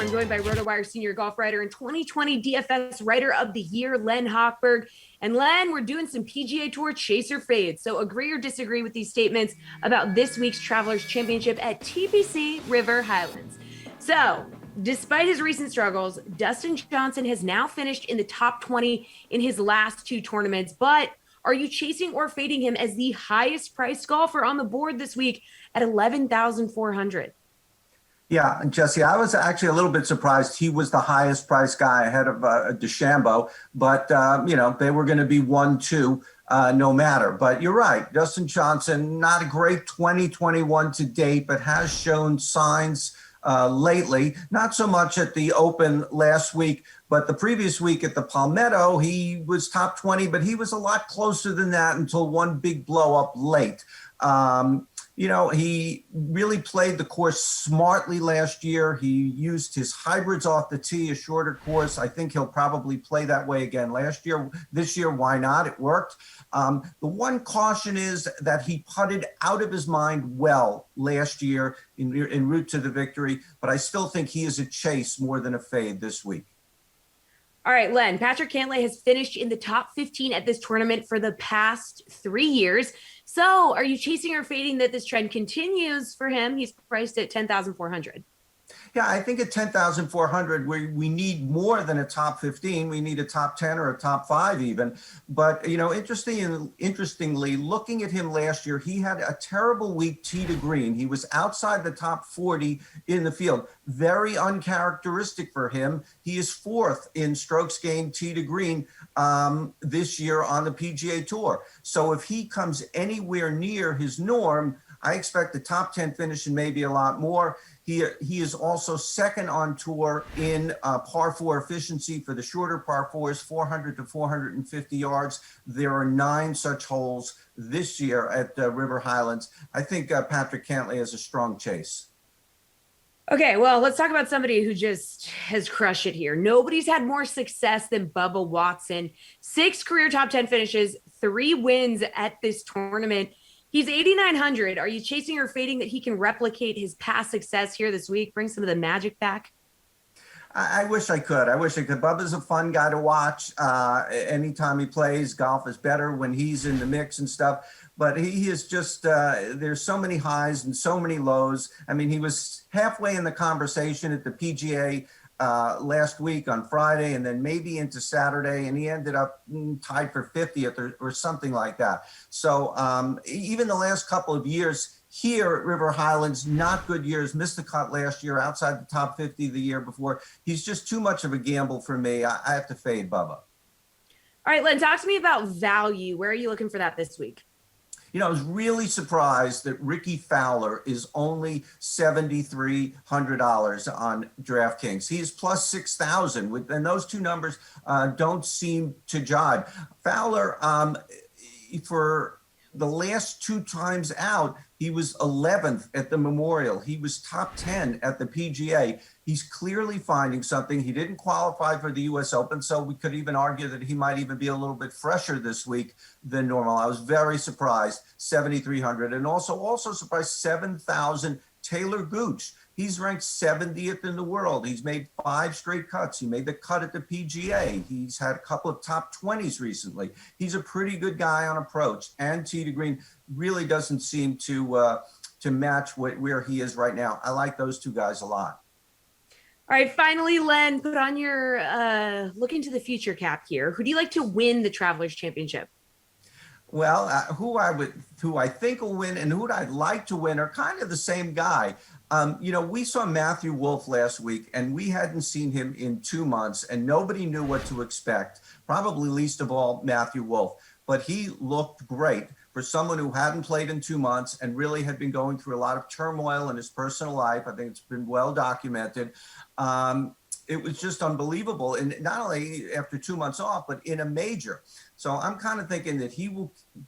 I'm joined by RotoWire senior golf writer and 2020 DFS writer of the year, Len Hochberg. And Len, we're doing some PGA Tour chaser fades. So agree or disagree with these statements about this week's Travelers Championship at TPC River Highlands. So despite his recent struggles, Dustin Johnson has now finished in the top 20 in his last two tournaments. But are you chasing or fading him as the highest priced golfer on the board this week at 11,400? Yeah, Jesse, I was actually a little bit surprised he was the highest priced guy ahead of DeChambeau, but, they were going to be 1-2 no matter. But you're right, Dustin Johnson, not a great 2021 to date, but has shown signs lately, not so much at the Open last week, but the previous week at the Palmetto, he was top 20, but he was a lot closer than that until one big blow up late. He really played the course smartly last year. He used his hybrids off the tee, a shorter course. I think he'll probably play that way again last year. This year, why not? It worked. The one caution is that he putted out of his mind well last year en route to the victory, but I still think he is a chase more than a fade this week. All right, Len, Patrick Cantlay has finished in the top 15 at this tournament for the past 3 years. So are you chasing or fading that this trend continues for him? He's priced at 10,400. Yeah, I think at 10,400, we need more than a top 15. We need a top 10 or a top 5 even. But, interestingly, looking at him last year, he had a terrible week tee to green. He was outside the top 40 in the field. Very uncharacteristic for him. He is fourth in strokes gained tee to green this year on the PGA Tour. So if he comes anywhere near his norm, I expect the top 10 finish and maybe a lot more. He is also second on tour in par 4 efficiency for the shorter par 4s, 400 to 450 yards. There are 9 such holes this year at River Highlands. I think Patrick Cantlay is a strong chase. Okay, well, let's talk about somebody who just has crushed it here. Nobody's had more success than Bubba Watson. 6 career top 10 finishes, 3 wins at this tournament. He's 8,900. Are you chasing or fading that he can replicate his past success here this week, bring some of the magic back? I wish I could. Bubba's a fun guy to watch. Anytime he plays, golf is better when he's in the mix and stuff. But he is just, there's so many highs and so many lows. I mean, he was halfway in the conversation at the PGA last week on Friday and then maybe into Saturday, and he ended up tied for 50th or something like that. So even the last couple of years here at River Highlands, not good years, missed the cut last year, outside the top 50 the year before. He's just too much of a gamble for me. I have to fade Bubba. All right, Len, talk to me about value. Where are you looking for that this week? I was really surprised that Ricky Fowler is only $7,300 on DraftKings. He's plus 6,000, and those two numbers don't seem to jibe. Fowler, for the last 2 times out, he was 11th at the Memorial. He was top 10 at the PGA. He's clearly finding something. He didn't qualify for the U.S. Open, so we could even argue that he might even be a little bit fresher this week than normal. I was very surprised, 7,300. And also surprised, 7,000 Taylor Gooch. He's ranked 70th in the world. He's made 5 straight cuts. He made the cut at the PGA. He's had a couple of top 20s recently. He's a pretty good guy on approach, and tee to green really doesn't seem to match where he is right now. I like those two guys a lot. All right, finally, Len, put on your look into the future cap here. Who do you like to win the Travelers Championship? Well, who I think will win and who I'd like to win are kind of the same guy. We saw Matthew Wolff last week, and we hadn't seen him in 2 months, and nobody knew what to expect, probably least of all Matthew Wolff. But he looked great for someone who hadn't played in 2 months and really had been going through a lot of turmoil in his personal life. I think it's been well documented. It was just unbelievable. And not only after 2 months off, but in a major. So I'm kind of thinking that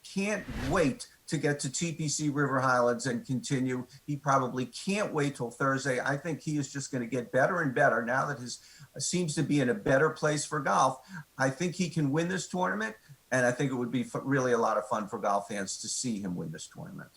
can't wait to get to TPC River Highlands and continue. He probably can't wait till Thursday. I think he is just going to get better and better now that his seems to be in a better place for golf. I think he can win this tournament, and I think it would be really a lot of fun for golf fans to see him win this tournament.